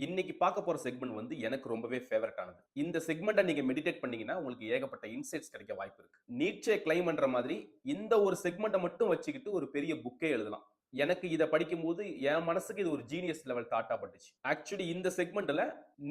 இன்னைக்கு பார்க்க போற செக்மெண்ட் வந்து எனக்கு ரொம்பவே ஃபேவரட் ஆனது. இந்த செக்மெண்ட்ட நீங்க மெடிடேட் பண்ணீங்கன்னா, உங்களுக்கு ஏகப்பட்ட இன்சைட்ஸ் கிடைக்க வாய்ப்பு இருக்கு. நீட்சே கிளைம் பண்ற மாதிரி இந்த ஒரு செக்மெண்ட்ட மட்டும் வச்சுக்கிட்டு ஒரு பெரிய புக்கே எழுதலாம். எனக்கு இத படிக்கும்போது என் மனசுக்கு இது ஒரு ஜீனியஸ் லெவல் தாட்டா பட்டுச்சு. ஆக்சுவலி இந்த செக்மெண்ட்ல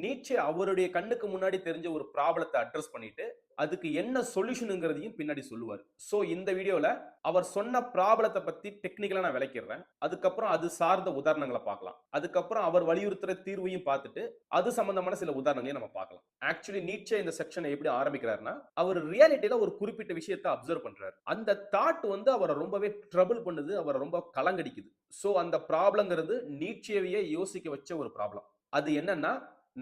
நீட்சே அவருடைய கண்ணுக்கு முன்னாடி தெரிஞ்ச ஒரு ப்ராப்ளத்த அட்ரஸ் பண்ணிட்டு, அதுக்கு என்ன சொல்யூஷன்ங்கிறதையும் பின்னாடி சொல்லுவாரு. சோ இந்த வீடியோல அவர் சொன்ன ப்ராப்ளத்த பத்தி டெக்னிக்கலா நான் விளக்கிடுறேன். அதுக்கப்புறம் அது சார்ந்த உதாரணங்கள பார்க்கலாம். அதுக்கப்புறம் அவர் வலியுறுத்துற தீர்வையும் பார்த்துட்டு, அது சம்பந்தமான சில உதாரணங்களையும் நம்ம பார்க்கலாம். ஆக்சுவலி நீட்சே இந்த செக்ஷன எப்படி ஆரம்பிக்கிறார்னா, அவர் ரியாலிட்டில ஒரு குறிப்பிட்ட விஷயத்த அப்சர்வ் பண்றாரு. அந்த தாட் வந்து அவர ரொம்பவே ட்ரபிள் பண்ணுது. அவர ரொம்ப கலங்கடிக்குது. சோ அந்த ப்ராப்ளம்ங்கிறது நீட்சேவையே யோசிக்க வச்ச ஒரு ப்ராப்ளம். அது என்னன்னா,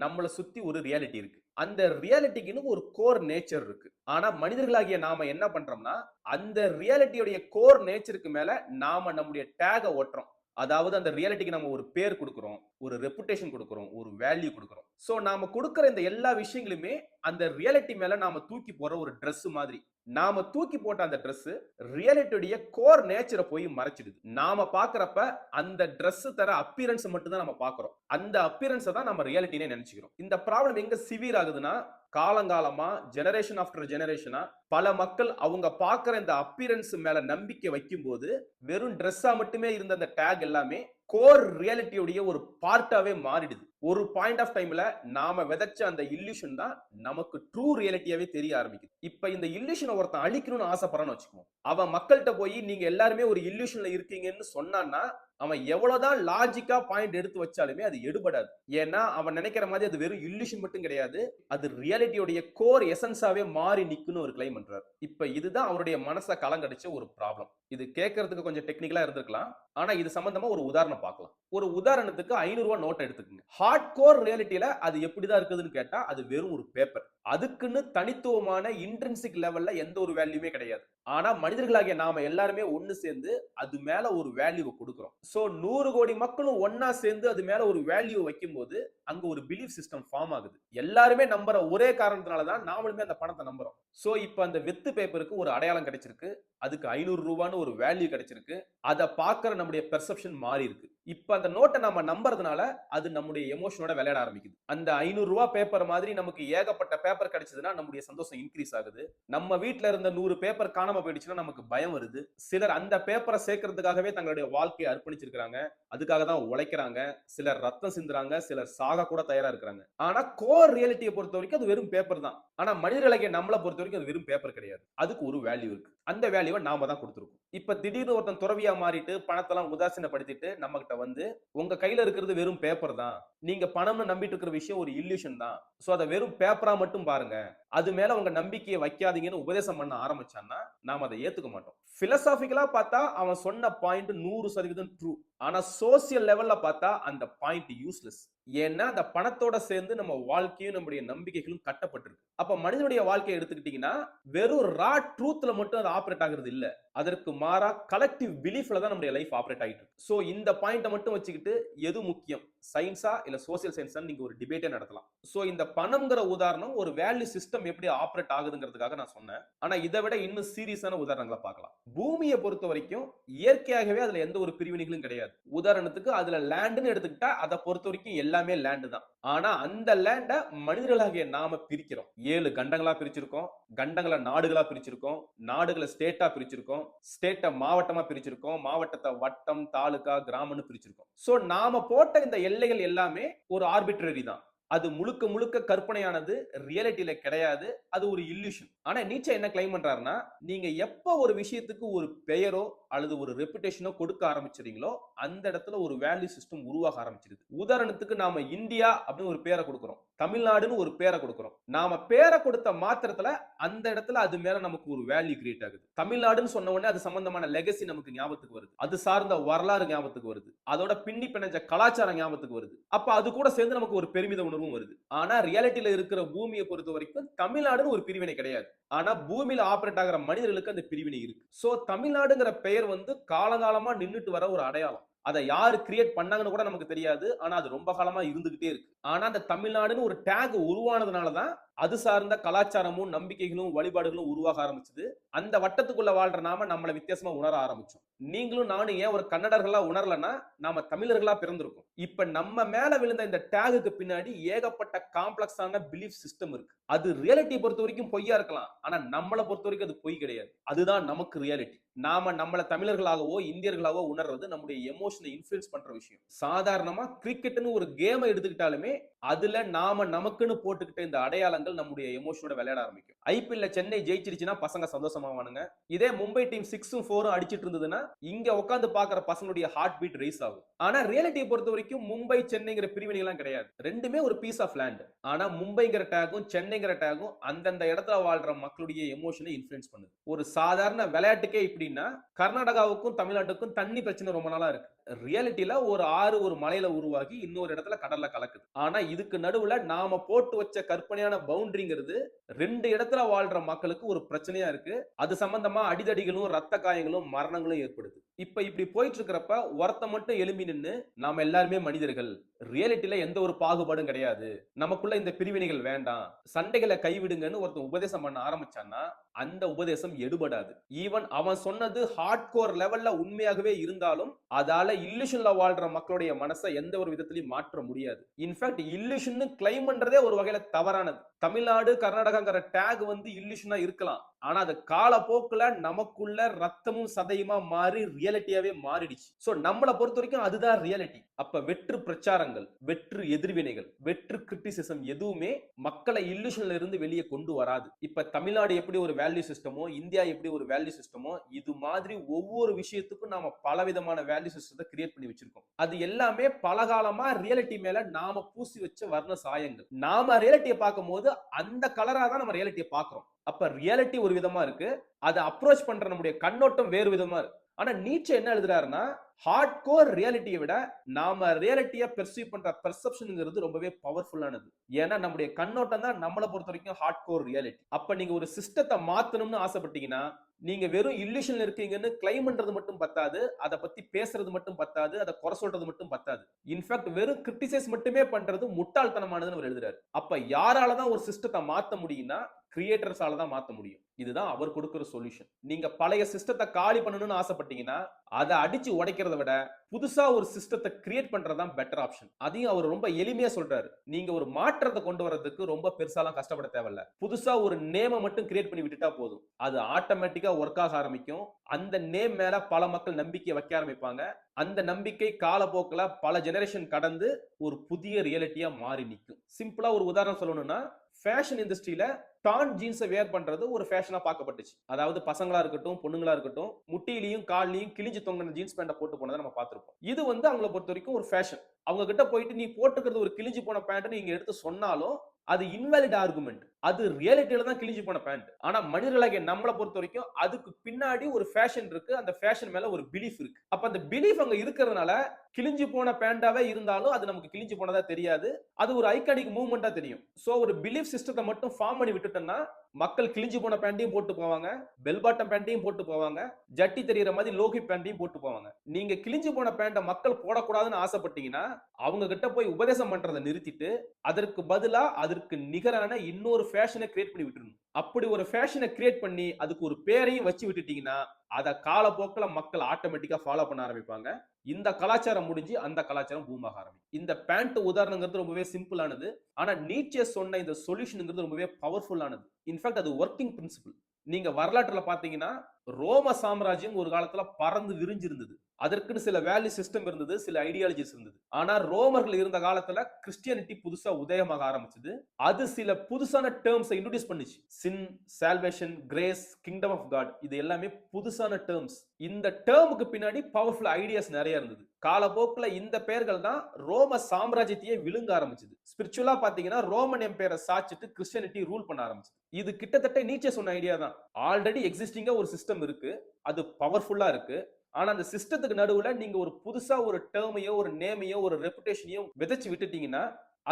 நம்மள சுத்தி ஒரு ரியாலிட்டி இருக்கு. அந்த ரியாலிட்டிக்குன்னு ஒரு கோர் நேச்சர் இருக்கு. ஆனா மனிதர்களாகிய நாம என்ன பண்றோம்னா, அந்த ரியாலிட்டியோட கோர் நேச்சருக்கு மேல நாம நம்முடைய டேக்க ஒட்டுறோம். அதாவது அந்த ரியாலிட்டிக்கு நம்ம ஒரு பேர் குடுக்குறோம், ஒரு ரெபுடேஷன் குடுக்குறோம், ஒரு வேல்யூ குடுக்குறோம். சோ நாம குடுக்குற இந்த எல்லா விஷயங்களுமே அந்த ரியாலிட்டி மேல நாம தூக்கி போற ஒரு டிரெஸ் மாதிரி. நாம தூக்கி போட்ட அந்த டிரெஸ் ரியாலிட்டியோட கோர் நேச்சர போய் மறைச்சிடுது. நாம பார்க்கறப்ப அந்த டிரெஸ் தர அப்பியரன்ஸ் மட்டும் தான் நம்ம பார்க்கிறோம். அந்த அப்பியரன்ஸ தான் நம்ம ரியாலிட்டினே நினைச்சுக்கிறோம். இந்த ப்ராப்ளம் எங்க சிவியர் ஆகுதுன்னா, காலங்காலமா ஜெனரேஷன் ஆஃப்டர் ஜெனரேஷனா பல மக்கள் அவங்க பார்க்கிற இந்த அப்பியரன்ஸ் மேல நம்பிக்கை வைக்கும்போது வெறும் டிரெஸ்ஸா மட்டுமே இருந்த அந்த டேக் எல்லாமே கோர் ரியாலிட்டியோட ஒரு பார்ட்டாவே மாறிடுது. ஒரு பாயிண்ட் ஆஃப் டைம்ல நாம விதைச்ச அந்த இல்லூஷன் தான் நமக்கு ட்ரூ ரியாலிட்டியாவே தெரிய ஆரம்பிக்குது. இப்ப இந்த இல்லூஷனை ஒருத்தன் அழிக்கணும்னு ஆசைப்படுறான்னு வச்சுக்குவோம். அவன் மக்கள்கிட்ட போய் நீங்க எல்லாருமே ஒரு இல்லூஷன்ல இருக்கீங்கன்னு சொன்னான்னா, அவன் எவ்வளவுதான் லாஜிக்கா பாயிண்ட் எடுத்து வச்சாலுமே அது எடுபடாது. ஏன்னா அவன் நினைக்கிற மாதிரி அது வெறும் இல்லூஷன் மட்டும் கிடையாது. அது ரியாலிட்டியோட கோர் எசன்ஸாவே மாறி நிக்குன்னு ஒரு கிளைம் பண்றாரு. இப்ப இதுதான் அவருடைய மனச கலங்கடிச்ச ஒரு ப்ராப்ளம். இது கேட்கறதுக்கு கொஞ்சம் டெக்னிக்கலா இருந்திருக்கலாம். ஆனா இது சம்பந்தமா ஒரு உதாரணம் பார்க்கலாம். ஒரு உதாரணத்துக்கு ரூ. 500 நோட் எடுத்துக்கங்க. ஹார்ட் கோர் ரியாலிட்டில அது எப்படிதான் இருக்குதுன்னு கேட்டா அது வெறும் ஒரு பேப்பர். அதுக்குன்னு தனித்துவமான இன்ட்ரின்சிக் லெவல்ல எந்த ஒரு வேல்யூமே கிடையாது. ஆனா மனிதர்களாகிய நாம எல்லாருமே ஒண்ணு சேர்ந்து அது மேல ஒரு வேல்யூவ கொடுக்கிறோம். சோ 100 கோடி மக்களும் ஒண்ணா சேர்ந்து அது மேல ஒரு வேல்யூ வைக்கும்போது அங்க ஒரு பிலீஃப் சிஸ்டம் ஃபார்ம் ஆகுது. எல்லாருமே நம்புற ஒரே காரணத்தினால தான் நாமளுமே அந்த பணத்தை நம்புறோம். சோ இப்ப அந்த வெத்து பேப்பருக்கு ஒரு அடையாளம் கிடைச்சிருக்கு. அதுக்கு ரூ. 500 ஒரு வேல்யூ கிடைச்சிருக்கு. அத பார்க்கிற நம்முடைய பெர்செப்ஷன் மாறி இருக்கு. இப்ப அந்த நோட்டை நம்ம நம்புறதுனால அது நம்முடைய எமோஷனோட விளையாட ஆரம்பிக்குது. அந்த ரூ. 500 பேப்பர் மாதிரி நமக்கு ஏகப்பட்ட பேப்பர் கிடைச்சதுன்னா நம்முடைய சந்தோஷம் இன்க்ரீஸ் ஆகுது. நம்ம வீட்ல இருந்த 100 பேப்பர் காணாம போயிடுச்சுன்னா நமக்கு பயம் வருது. சிலர் அந்த பேப்பரை சேர்க்கறதுக்காகவே தங்களுடைய வாழ்க்கையை அர்ப்பணிச்சிருக்காங்க. அதுக்காக தான் உழைக்கிறாங்க. சிலர் ரத்தம் சிந்துறாங்க. சிலர் சாக கூட தயாரா இருக்காங்க. ஆனா கோர் ரியாலிட்டியை பொறுத்த வரைக்கும் அது வெறும் பேப்பர் தான். ஆனா மனிதர்களாகிய நம்மளை பொறுத்த வரைக்கும் அது வெறும் பேப்பர் கிடையாது. அதுக்கு ஒரு வேல்யூ இருக்கு. அந்த வேல்யூவை நாம தான் கொடுத்திருக்கோம். இப்ப திடீர்னு ஒருத்தன் துறவியா மாறிட்டு பணத்தெல்லாம் உதாசீனப்படுத்திட்டு நம்ம கிட்ட வந்து உங்க கையில இருக்கிறது வெறும் பேப்பர் தான். நீங்க பணம்னு நம்பிட்டு இருக்கிற விஷயம் ஒரு இல்லூஷன் தான். சோ அத வெறும் பேப்பரா மட்டும் பாருங்க. அது மேல உங்க நம்பிக்கையை வைக்காதீங்கன்னு உபதேசம் பண்ண ஆரம்பிச்சான்னா நாம அதை ஏத்துக்க மாட்டோம். பிலசாபிக்கலா பார்த்தா அவன் சொன்ன பாயிண்ட் 100% ட்ரூ. ஆனா சோசியல் லெவல்ல பார்த்தா அந்த பாயிண்ட் யூஸ்லெஸ். ஏன்னா அந்த பணத்தோட சேர்ந்து நம்ம வாழ்க்கையும் நம்முடைய நம்பிக்கைகளும் கட்டப்பட்டிருக்கு. அப்ப மனிதனுடைய வாழ்க்கையை எடுத்துக்கிட்டீங்கன்னா வெறும் ரா ட்ரூத்ல மட்டும் அது ஆபரேட் ஆகுறது இல்ல. அதற்கு மாறா கலெக்டிவ் பிலீஃப்ல தான் நம்முடைய லைஃப் ஆபரேட் ஆயிட்டு இருக்கு. சோ இந்த பாயிண்ட மட்டும் வச்சுக்கிட்டு எது முக்கியம், சயின்ஸா இல்ல சோசியல் சயின்ஸா நீங்க ஒரு டிபேட்டே நடத்தலாம். சோ இந்த பணம்ங்கிற உதாரணம் ஒரு வேல்யூ சிஸ்டம் எப்படி ஆபரேட் ஆகுதுங்கிறதுக்காக நான் சொன்னேன். ஆனா இதை விட இன்னும் சீரியஸான உதாரணங்களை பார்க்கலாம். பூமியை பொறுத்த வரைக்கும் இயற்கையாகவே அதுல எந்த ஒரு பிரிவினைகளும் கிடையாது. உதாரணத்துக்கு அதுல லேண்ட்னு எடுத்துக்கிட்டா அதை பொறுத்த வரைக்கும் எல்லாமே லேண்ட் தான். ஆனா அந்த லேண்ட மனிதர்களாகிய நாம பிரிக்கிறோம். 7 கண்டங்களா பிரிச்சிருக்கோம். கண்டங்களை நாடுகளா பிரிச்சிருக்கோம். நாடுகளை ஸ்டேட்டா பிரிச்சிருக்கோம். ஸ்டேட்டை மாவட்டமா பிரிச்சிருக்கோம். மாவட்டத்தை வட்டம், தாலுகா, கிராமம்னு பிரிச்சிருக்கோம். சோ நாம போட்ட இந்த எல்லைகள் எல்லாமே ஒரு ஆர்பிட்ரரி தான். அது முழுக்க முழுக்க கற்பனையானது, ரியாலிட்டியில கிடையாது. அது ஒரு இல்லூஷன். ஆனா நீட்சே என்ன கிளைம் பண்றாருன்னா, நீங்க எப்ப ஒரு விஷயத்துக்கு ஒரு பெயரோ அல்லது ஒரு ரெபுடேஷனோ கொடுக்க ஆரம்பிச்சீங்களோ அந்த இடத்துல ஒரு வேல்யூ சிஸ்டம் உருவாக ஆரம்பிச்சிருது. உதாரணத்துக்கு நாம இந்தியா அப்படின்னு ஒரு பேரை கொடுக்கிறோம். தமிழ்நாடுன்னு ஒரு பேரை கொடுக்கிறோம். நாம பேரை கொடுத்த மாத்திரத்துல அந்த இடத்துல அது மேல நமக்கு ஒரு வேல்யூ கிரியேட் ஆகுது. தமிழ்நாடுன்னு சொன்ன உடனே அது சம்பந்தமான லெகசி நமக்கு ஞாபகத்துக்கு வருது. அது சார்ந்த வரலாறு ஞாபகத்துக்கு வருது. அதோட பின்னி பிணைஞ்ச கலாச்சாரம் ஞாபகத்துக்கு வருது. அப்ப அது கூட சேர்ந்து நமக்கு ஒரு பெருமித உணர்வும் வருது. ஆனா ரியாலிட்டியில இருக்கிற பூமியை பொறுத்த வரைக்கும் தமிழ்நாடுன்னு ஒரு பிரிவினை கிடையாது. ஆனா பூமியில ஆபரேட் ஆகிற மனிதர்களுக்கு அந்த பிரிவினை இருக்கு. சோ தமிழ்நாடுங்கிற பெயர் வந்து காலகாலமா நின்னுட்டு வர ஒரு அடையாளம். அதை யாரு கிரியேட் பண்ணாங்கன்னு கூட நமக்கு தெரியாது. ஆனா அது ரொம்ப காலமா இருந்துகிட்டே இருக்கு. ஆனா அந்த தமிழ்நாடுன்னு ஒரு டேக் உருவானதுனால தான் அது சார்ந்த கலாச்சாரமும் நம்பிக்கைகளும் வழிபாடுகளும் உருவாக ஆரம்பிச்சது. அந்த வட்டத்துக்குள்ள வாழ்ற நாம நம்மள வித்தியாசமா உணர ஆரம்பிச்சோம். நீங்களும் நானும் ஏன் ஒரு கன்னடர்களா உணரலன்னா நாம தமிழர்களா பிறந்திருக்கோம். இப்ப நம்ம மேல விழுந்த இந்த டேகுக்கு பின்னாடி ஏகப்பட்ட காம்ப்ளெக்ஸான பிலீஃப் சிஸ்டம் இருக்கு. அது ரியாலிட்டியை பொறுத்த வரைக்கும் பொய்யா இருக்கலாம். ஆனா நம்மள பொறுத்த வரைக்கும் அது பொய் கிடையாது. அதுதான் நமக்கு ரியாலிட்டி. நாம நம்மள தமிழர்களாகவோ இந்தியர்களாகவோ உணர்றது நம்முடைய எமோஷனை இன்ஃப்ளூயன்ஸ் பண்ற விஷயம். சாதாரணமா கிரிக்கெட்னு ஒரு கேமை எடுத்துக்கிட்டாலுமே அதுல நாம நமக்குன்னு போட்டுக்கிட்ட இந்த அடையாளங்கள் நம்முடைய எமோஷனோட விளையாட ஆரம்பிக்கும். ஐபிஎல்ல சென்னை ஜெயிச்சிருச்சுன்னா பசங்க சந்தோஷமாவானுங்க. இதே மும்பை டீம் 6ம் 4ம் அடிச்சிட்டு இருந்ததுன்னா இங்க உட்கார்ந்து பாக்குற பசங்களுடைய ஹார்ட் பீட் ரைஸ் ஆகும். ஆனா ரியாலிட்டியை பொறுத்த வரைக்கும் மும்பை சென்னைங்கிற பிரிவினை எல்லாம் கிடையாது. ரெண்டுமே ஒரு பீஸ் ஆஃப் லேண்ட். ஆனா மும்பைங்கிற டேகும் சென்னைங்கிற டேகும் அந்தந்த இடத்துல வாழ்ற மக்களுடைய எமோஷனை இன்ஃப்ளூயன்ஸ் பண்ணுது. ஒரு சாதாரண விளையாட்டுக்கே இப்படின்னா கர்நாடகாவுக்கும் தமிழ்நாட்டுக்கும் தண்ணி பிரச்சனை ரொம்ப நாளா இருக்கு. ரியாலிட்டியில ஒரு ஆறு ஒரு மலையில உருவாகி இன்னொரு இடத்துல கடல்ல கலக்குது. ஆனா இதுக்கு நடுவுல நாம போட்டு வச்ச கற்பனையான பவுண்டரிங்கிறது ரெண்டு இடத்துல வாழ்ற மக்களுக்கு ஒரு பிரச்சனையா இருக்கு. அது சம்பந்தமா அடிதடிகளும் ரத்த காயங்களும் மரணங்களும் ஏற்படுது. இப்ப இப்படி போயிட்டு இருக்கிறப்ப ஒருத்த மட்டும் எழும்பி நின்னு நாம எல்லாருமே மனிதர்கள், ரியாலிட்டியில எந்த ஒரு பாகுபாடும் கிடையாது, நமக்குள்ள இந்த பிரிவினைகள் வேண்டாம், சண்டைகளை கைவிடுங்கன்னு ஒருத்தன் உபதேசம் பண்ண ஆரம்பிச்சான்னா அந்த உபதேசம் எடுபடாது. ஈவன் அவன் சொன்னது ஹார்ட் கோர் லெவல்ல உண்மையாகவே இருந்தாலும் அதால இல்லுஷன்ல வாழ்ற மக்களுடைய மனசை எந்த ஒரு விதத்திலையும் மாற்ற முடியாது. இன்ஃபேக்ட் இல்லுஷன் கிளைம் பண்றதே ஒரு வகையில தவறானது. தமிழ்நாடு கர்நாடகாங்கிற டேக் வந்து இல்லுஷனா இருக்கலாம். ஆனா அது காலப்போக்குல நமக்குள்ள ரத்தமும் சதையுமா மாறி ரியாலிட்டியாவே மாறிடுச்சு. சோ நம்மள பொறுத்த வரைக்கும் அதுதான் ரியாலிட்டி. அப்ப வெற்று பிரச்சாரங்கள், வெற்று எதிர்வினைகள், வெற்று கிரிட்டிசிசம் எதுவுமே மக்களை இல்லுஷன்ல இருந்து வெளியே கொண்டு வராது. இப்ப தமிழ்நாடு எப்படி ஒரு வேல்யூ சிஸ்டமோ, இந்தியா எப்படி ஒரு வேல்யூ சிஸ்டமோ, இது மாதிரி ஒவ்வொரு விஷயத்துக்கும் நாம பலவிதமான வேல்யூ சிஸ்டத்தை கிரியேட் பண்ணி வச்சிருக்கோம். அது எல்லாமே பலகாலமா ரியாலிட்டி மேல நாம பூசி வச்ச வர்ண சாயங்கள். நாம ரியாலிட்டியை பார்க்கும்போது அந்த கலரா தான் நம்ம ரியாலிட்டியை பார்க்கிறோம். அப்ப ரியாலிட்டி ஒரு விதமா இருக்கு, அதை அப்ரோச் பண்ற நம்முடைய கண்ணோட்டம் வேறு விதமா இருக்கு. ஆனா நீட்சே என்ன எழுதுறாருன்னா ஹார்ட் கோர் ரியாலிட்டியை விட நாம ரியாலிட்டியை பெர்சீவ் பண்ற பெர்செப்ஷன்ங்கிறது ரொம்பவே பவர்ஃபுல்லானது. ஏன்னா நம்முடைய கண்ணோட்டம் தான் நம்மளை பொறுத்த வரைக்கும் ஹார்ட் கோர் ரியாலிட்டி. அப்ப நீங்க ஒரு சிஸ்டத்தை மாத்தணும்னு ஆசைப்பட்டீங்கன்னா நீங்க வெறும் இல்லுஷன்ல இருக்கீங்கன்னு கிளைம் பண்றது மட்டும் பத்தாது, அதை பத்தி பேசுறது மட்டும் பத்தாது, அதை குறை சொல்றது மட்டும் பத்தாது. இன்ஃபேக்ட் வெறும் கிரிட்டிசைஸ் மட்டுமே பண்றது முட்டாள்தனமானதுன்னு அவர் எழுதுறாரு. அப்ப யாராலதான் ஒரு சிஸ்டத்தை மாத்த முடியும்னா கிரியேட்டர்ஸால தான் மாத்த முடியும். இதுதான் அவர் கொடுக்கிற சொல்யூஷன். நீங்க பழைய சிஸ்டத்தை காலி பண்ணணும்னு ஆசைப்பட்டீங்கன்னா அதை அடிச்சு உடைக்கிறத விட புதுசா ஒரு சிஸ்டத்தை கிரியேட் பண்றதுதான் பெட்டர் ஆப்ஷன். அதையும் அவர் ரொம்ப எளிமையா சொல்றாரு. நீங்க ஒரு மாற்றத்தை கொண்டு வரதுக்கு ரொம்ப பெருசாலாம் கஷ்டப்பட தேவையில்ல. புதுசா ஒரு நேமை மட்டும் கிரியேட் பண்ணி விட்டுட்டா போதும். அது ஆட்டோமேட்டிக்கா ஒர்க் ஆக ஆரம்பிக்கும். அந்த நேம் மேல பல மக்கள் நம்பிக்கை வைக்க ஆரம்பிப்பாங்க. அந்த நம்பிக்கை காலப்போக்கில் பல ஜெனரேஷன் கடந்து ஒரு புதிய ரியாலிட்டியா மாறி நிற்கும். சிம்பிளா ஒரு உதாரணம் சொல்லணும்னா ஃபேஷன் இண்டஸ்ட்ரியில டான் ஜீன்ஸை வேர் பண்றது ஒரு ஃபேஷனா பார்க்கப்பட்டுச்சு. அதாவது பசங்களா இருக்கட்டும் பொண்ணுங்களா இருக்கட்டும் முட்டியிலையும் கால்லையும் கிழிஞ்சு தொங்கின ஜீன்ஸ் பேண்ட போட்டு போனதை நம்ம பார்த்திருப்போம். இது வந்து அவங்களை பொறுத்த வரைக்கும் ஒரு ஃபேஷன். அவங்க கிட்ட போயிட்டு நீ போட்டுக்கிறது ஒரு கிழிஞ்சு போன பேண்ட் நீங்க எடுத்து சொன்னாலும் அது இன்வாலிட் ஆர்குமெண்ட். அது ரியாலிட்டியில தான் கிழிஞ்சு போன பேண்ட். ஆனா மனிதர்களாகிய நம்மளை பொறுத்த வரைக்கும் அதுக்கு பின்னாடி ஒரு ஃபேஷன் இருக்கு. அந்த ஃபேஷன் மேல ஒரு பிலீஃப் இருக்கு. அப்ப அந்த பிலீஃப் அங்க இருக்கிறதுனால கிழிஞ்சு போன பேண்டாவே இருந்தாலும் அது நமக்கு கிழிஞ்சு போனதா தெரியாது. அது ஒரு ஐகானிக் மூவ்மெண்டா தெரியும். சோ ஒரு பிலீஃப் சிஸ்டத்தை மட்டும் ஃபார்ம் பண்ணி விட்டுட்டோம்னா மக்கள் கிழிஞ்சு போன பேண்டையும் போட்டு போவாங்க, பெல் பாட்டம் பேண்டையும் போட்டு போவாங்க, ஜட்டி தெரியுற மாதிரி லோகி பேண்டையும் போட்டு போவாங்க. நீங்க கிழிஞ்சு போன பேண்ட மக்கள் போடக்கூடாதுன்னு ஆசைப்பட்டீங்கன்னா அவங்க கிட்ட போய் உபதேசம் பண்றதை நிறுத்திட்டு அதற்கு பதிலா அதற்கு நிகரான இன்னொரு ஃபேஷனை கிரியேட் பண்ணி விட்டுறணும். அப்படி ஒரு ஃபேஷனை கிரியேட் பண்ணி அதுக்கு ஒரு பேரையும் வச்சு விட்டுட்டீங்கன்னா அத காலப்போக்கில் மக்கள் ஆட்டோமேட்டிக்கா ஃபாலோ பண்ண ஆரம்பிப்பாங்க. இந்த கலாச்சாரம் முடிஞ்சு அந்த கலாச்சாரம் பூமாக ஆரம்பிக்கும். இந்த பேண்ட் உதாரணங்கிறது ரொம்பவே சிம்பிளானது. ஆனா நீட்சே சொன்ன இந்த சொல்யூஷன்ங்கிறது ரொம்பவே பவர்ஃபுல்லானது. இன்ஃபேக்ட் அது ஒர்க்கிங் பிரின்சிபிள். நீங்க வரலாற்றுல பாத்தீங்கன்னா ரோம சாம்ராஜ்யம் ஒரு காலத்துல பறந்து விரிஞ்சிருந்தது. அதற்குன்னு சில வேல்யூ சிஸ்டம் இருந்தது, சில ஐடியாலஜிஸ் இருந்தது. ஆனா ரோமர்கள் இருந்த காலத்துல கிறிஸ்டியானிட்டி புதுசா உதயமாக ஆரம்பிச்சது. அது சில புதுசான டேர்ம்ஸ் இன்ட்ரோடியூஸ் பண்ணுச்சு. Sin, salvation, grace, kingdom of God, இது எல்லாமே புதுசான டேர்ம்ஸ். இந்த டேர்முக்கு பின்னாடி பவர்ஃபுல் ஐடியாஸ் நிறைய இருந்தது. காலப்போக்குல இந்த பெயர்கள் தான் ரோம சாம்ராஜ்யத்தையே விழுங்க ஆரம்பிச்சது. ஸ்பிரிச்சுவலா பாத்தீங்கன்னா ரோமன் எம்பையரை சாச்சிட்டு கிறிஸ்டியானிட்டி ரூல் பண்ண ஆரம்பிச்சது. இது கிட்டத்தட்ட நீச்சே சொன்ன ஐடியா தான். ஆல்ரெடி எக்ஸிஸ்டிங்கா ஒரு சிஸ்டம் இருக்கு, அது பவர்ஃபுல்லா இருக்கு. ஆனா அந்த சிஸ்டத்துக்கு நடுவுல நீங்க ஒரு புதுசா ஒரு டேர்மையோ ஒரு நேமையோ ஒரு ரெப்புடேஷனையோ விதைச்சு விட்டுட்டீங்கன்னா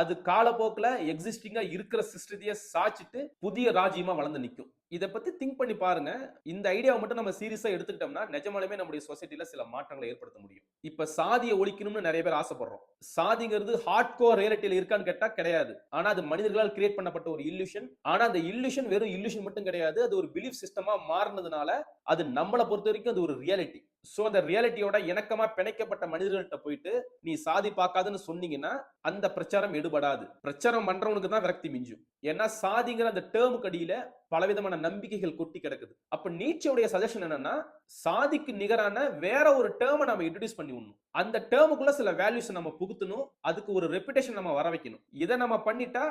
அது காலப்போக்குல எக்ஸிஸ்டிங்கா இருக்கிற சிஸ்டத்தையே சாச்சிட்டு புதிய ராஜ்யமா வளர்ந்து நிக்கும். இத பத்தி திங்க் பண்ணி பாருங்க. இந்த ஐடியாவை மட்டும் நம்ம சீரியஸா எடுத்துக்கிட்டோம்னா நிஜமாலுமே நம்முடைய சொசைட்டில சில மாற்றங்களை ஏற்படுத்த முடியும். இப்ப சாதியை ஒழிக்கணும்னு நிறைய பேர் ஆசைப்படுறோம். சாதிங்கிறது ஹார்ட் கோர் ரியாலிட்டியில இருக்கான்னு கேட்டா கிடையாது. ஆனா அது மனிதர்களால் கிரியேட் பண்ணப்பட்ட ஒரு இல்லூஷன். ஆனா அந்த இல்லூஷன் வெறும் இல்லூஷன் மட்டும் கிடையாது. அது ஒரு பிலீஃப் சிஸ்டமா மாறினதுனால அது நம்மள பொறுத்த வரைக்கும் அது ஒரு ரியாலிட்டி. சோ அந்த ரியாலிட்டியோட இணக்கமா பிணைக்கப்பட்ட மனிதர்கள்ட்ட போயிட்டு நீ சாதி பார்க்காதன்னு சொன்னீங்கன்னா அந்த பிரச்சாரம் எடுபடாது. பிரச்சாரம் பண்றவனுக்கு தான் விரக்தி மிஞ்சும். ஏன்னா சாதிங்கிற அந்த டேர்முக்கு அடியில பலவிதமான நம்பிக்கைகள் கொட்டி கிடக்குது. அப்ப நீட்சேவுடைய சஜஷன் என்னன்னா சாதிக்கு நிகரான வேற ஒரு டேர்மை நம்ம இன்ட்ரோடியூஸ் பண்ணி விடணும். அந்த டேர்முக்குள்ள சில வேல்யூஸ் நம்ம புகுத்தணும். அதுக்கு ஒரு ரெப்புடேஷன் நம்ம வர வைக்கணும். இதை நம்ம பண்ணிட்டா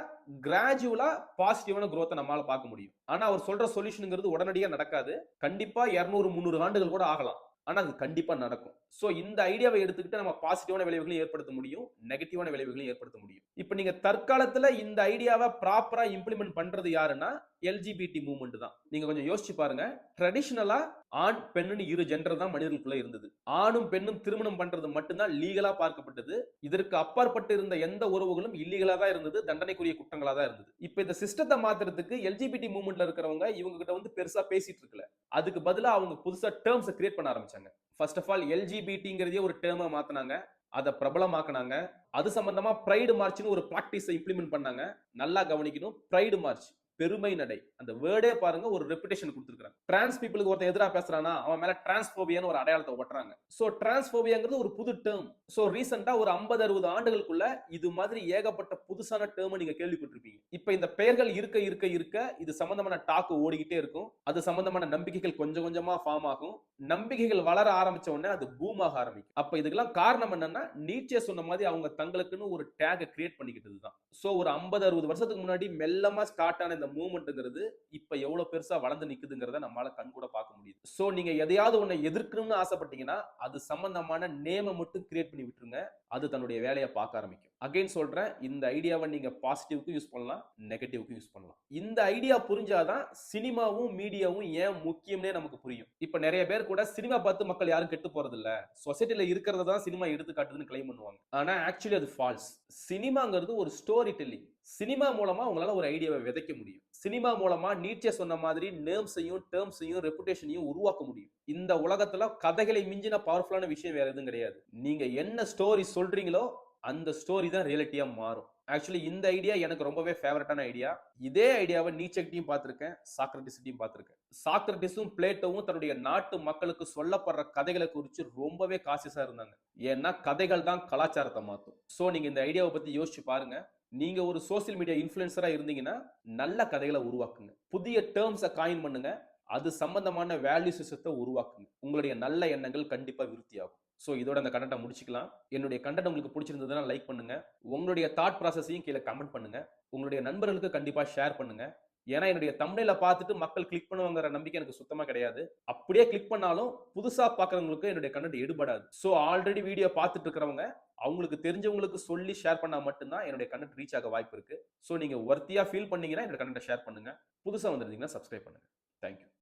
கிராஜுவலா பாசிட்டிவான growth நம்மளால பார்க்க முடியும். ஆனா அவர் சொல்ற சொல்யூஷன்ங்கிறது உடனடியா நடக்காது. கண்டிப்பா 200 300 ஆண்டுகள் கூட ஆகலாம். ஆனா அது கண்டிப்பா நடக்கும். சோ இந்த ஐடியாவை எடுத்துக்கிட்டு நம்ம பாசிட்டிவான விளைவுகளையும் ஏற்படுத்த முடியும், நெகட்டிவான விளைவுகளையும் ஏற்படுத்த முடியும். இப்ப நீங்க தற்காலத்துல இந்த ஐடியாவை ப்ராப்பரா இம்ப்ளிமெண்ட் பண்றது யாருன்னா எல்ஜிபிடி மூவ்மெண்ட் தான். நீங்க கொஞ்சம் யோசிச்சு பாருங்க. ட்ரெடிஷனலா ஆண் பெண்ணுன்னு இரு ஜெண்டர் தான் மனிதர்களுக்குள்ள இருந்தது. ஆணும் பெண்ணும் திருமணம் பண்றது மட்டும்தான் லீகலா பார்க்கப்பட்டது. இதற்கு அப்பாற்பட்டு இருந்த எந்த உறவுகளும் இல்லீகலா தான் இருந்தது, தண்டனைக்குரிய குற்றங்களா தான் இருந்தது. இப்ப இந்த சிஸ்டத்தை மாத்துறதுக்கு எல்ஜிபிடி மூவ்மெண்ட்ல இருக்கிறவங்க இவங்க கிட்ட வந்து பெருசா பேசிட்டு இருக்கல. அதுக்கு பதிலா அவங்க புதுசா டேர்ம்ஸ் கிரியேட் பண்ண ஆரம்பிச்சாங்க. ஃபர்ஸ்ட் ஆஃப் ஆல் எல்ஜிபிடிங்கிறதே ஒரு டேர்மா மாத்தினாங்க. அதை பிரபலமாக்குனாங்க. அது சம்பந்தமா பிரைடு மார்ச்னு ஒரு பிராக்டிஸை இம்ப்ளிமெண்ட் பண்ணாங்க. நல்லா கவனிக்கணும். பிரைடு மார்ச் பெருமை நடை அந்த வேர்டே பாருங்க ஒரு ரெப்புடேஷன் கொடுத்திருக்காங்க. டிரான்ஸ் பீப்புளுக்கு ஒருத்தன் எதிரா பேசுறானா அவன் மேல டிரான்ஸ்போபியான்னு ஒரு அடையாளத்தை ஒட்டுறாங்க. சோ டிரான்ஸ்போபியாங்கிறது ஒரு புது டேர்ம். சோ ரீசெண்டா ஒரு 50 60 ஆண்டுகளுக்குள்ள இது மாதிரி ஏகப்பட்ட புதுசான டேர்ம் நீங்க கேள்விப்பட்டிருப்பீங்க. இப்ப இந்த பெயர்கள் இருக்க இருக்க இருக்க இது சம்பந்தமான டாக் ஓடிக்கிட்டே இருக்கும். அது சம்பந்தமான நம்பிக்கைகள் கொஞ்சம் கொஞ்சமா ஃபார்ம் ஆகும். நம்பிக்கைகள் வளர ஆரம்பிச்ச உடனே அது பூம் ஆக ஆரம்பிக்கும். அப்ப இதுக்கெல்லாம் காரணம் என்னன்னா நீச்சே சொன்ன மாதிரி அவங்க தங்களுக்குன்னு ஒரு டேக் கிரியேட் பண்ணிக்கிட்டது தான். சோ ஒரு 50 60 வருஷத்துக்கு முன்னாடி மெல்லமா ஸ்டார்ட் ஆன இந்த மூவ்மெண்ட்ங்கிறது இப்ப எவ்வளவு பெருசா வளர்ந்து நிக்குதுங்கிறத நம்மளால கண் கூட பார்க்க முடியுது. சோ நீங்க எதையாவது ஒண்ணு எதிர்க்கணும்னு ஆசைப்பட்டீங்கன்னா அது சம்பந்தமான நேம மட்டும் கிரியேட் பண்ணி விட்டுருங்க. அது தன்னுடைய வேலையை பார்க்க ஆரம்பிக்கும். அகைன் சொல்றேன், இந்த ஐடியாவை நீங்க பாசிட்டிவ்க்கு யூஸ் பண்ணலாம், நெகட்டிவ்க்கு யூஸ் பண்ணலாம். இந்த ஐடியா புரிஞ்சாதான் சினிமாவும் மீடியாவும் ஏன் முக்கியம்னே நமக்கு புரியும். இப்ப நிறைய பேர் கூட சினிமா பார்த்து மக்கள் யாரும் கெட்டு போறது இல்ல, சொசைட்டில இருக்கிறத தான் சினிமா எடுத்து காட்டுதுன்னு கிளைம் பண்ணுவாங்க. ஆனா ஆக்சுவலி அது ஃபால்ஸ். சினிமாங்கிறது ஒரு ஸ்டோரி டெல்லிங். சினிமா மூலமா உங்களால ஒரு ஐடியாவை விதைக்க முடியும். சினிமா மூலமா நீட்சே சொன்ன மாதிரி நேம்ஸையும் டேர்ம்ஸையும் ரெப்புடேஷனையும் உருவாக்க முடியும். இந்த உலகத்துல கதைகளை மிஞ்சின பவர்ஃபுல்லான விஷயம் வேற எதுவும் கிடையாது. நீங்க என்ன ஸ்டோரி சொல்றீங்களோ அந்த ஸ்டோரி தான் ரியாலிட்டியா மாறும். ஆக்சுவலி இந்த ஐடியா எனக்கு ரொம்பவே ஃபேவரட்டான ஐடியா. இதே ஐடியாவை நீச்சைக்கிட்டையும் பார்த்திருக்கேன், சாக்ரட்டிஸ்டையும் பார்த்திருக்கேன். சாக்ரட்டிஸும் பிளேட்டோவும் தன்னுடைய நாட்டு மக்களுக்கு சொல்லப்படுற கதைகளை குறித்து ரொம்பவே காசியஸா இருந்தாங்க. ஏன்னா கதைகள் தான் கலாச்சாரத்தை மாத்தும். சோ நீங்க இந்த ஐடியாவை பத்தி யோசிச்சு பாருங்க. நீங்க ஒரு சோசியல் மீடியா இன்ஃப்ளூயன்சரா இருந்தீங்கன்னா நல்ல கதைகளை உருவாக்குங்க. புதிய டேர்ம்ஸை காயின் பண்ணுங்க. அது சம்பந்தமான வேல்யூ சிஸ்டத்தை உருவாக்குங்க. உங்களுடைய நல்ல எண்ணங்கள் கண்டிப்பா விருத்தியாகும். சோ இதோட அந்த கண்டென்ட்டை முடிச்சுக்கலாம். என்னுடைய கண்டென்ட் உங்களுக்கு பிடிச்சிருந்ததுன்னா லைக் பண்ணுங்க. உங்களுடைய தாட் ப்ராசஸையும் கீழே கமெண்ட் பண்ணுங்க. உங்களுடைய நண்பர்களுக்கு கண்டிப்பா ஷேர் பண்ணுங்க. ஏன்னா என்னுடைய தம்ப்நெயிலை பார்த்துட்டு மக்கள் கிளிக் பண்ணுவாங்கிற நம்பிக்கை எனக்கு சுத்தமா கிடையாது. அப்படியே கிளிக் பண்ணாலும் புதுசா பார்க்கறவங்களுக்கு என்னுடைய கண்டென்ட் எடுபடாது. சோ ஆல்ரெடி வீடியோ பார்த்துட்டு இருக்கிறவங்க அவங்களுக்கு தெரிஞ்சவங்களுக்கு சொல்லி ஷேர் பண்ணா மட்டும்தான் என்னுடைய கண்டென்ட் ரீச் ஆக வாய்ப்பு இருக்கு. சோ நீங்க வர்த்தியா ஃபீல் பண்ணீங்கன்னா என்னோட கண்டென்ட்டை ஷேர் பண்ணுங்க. புதுசா வந்திருந்தீங்கன்னா சப்ஸ்கிரைப் பண்ணுங்க.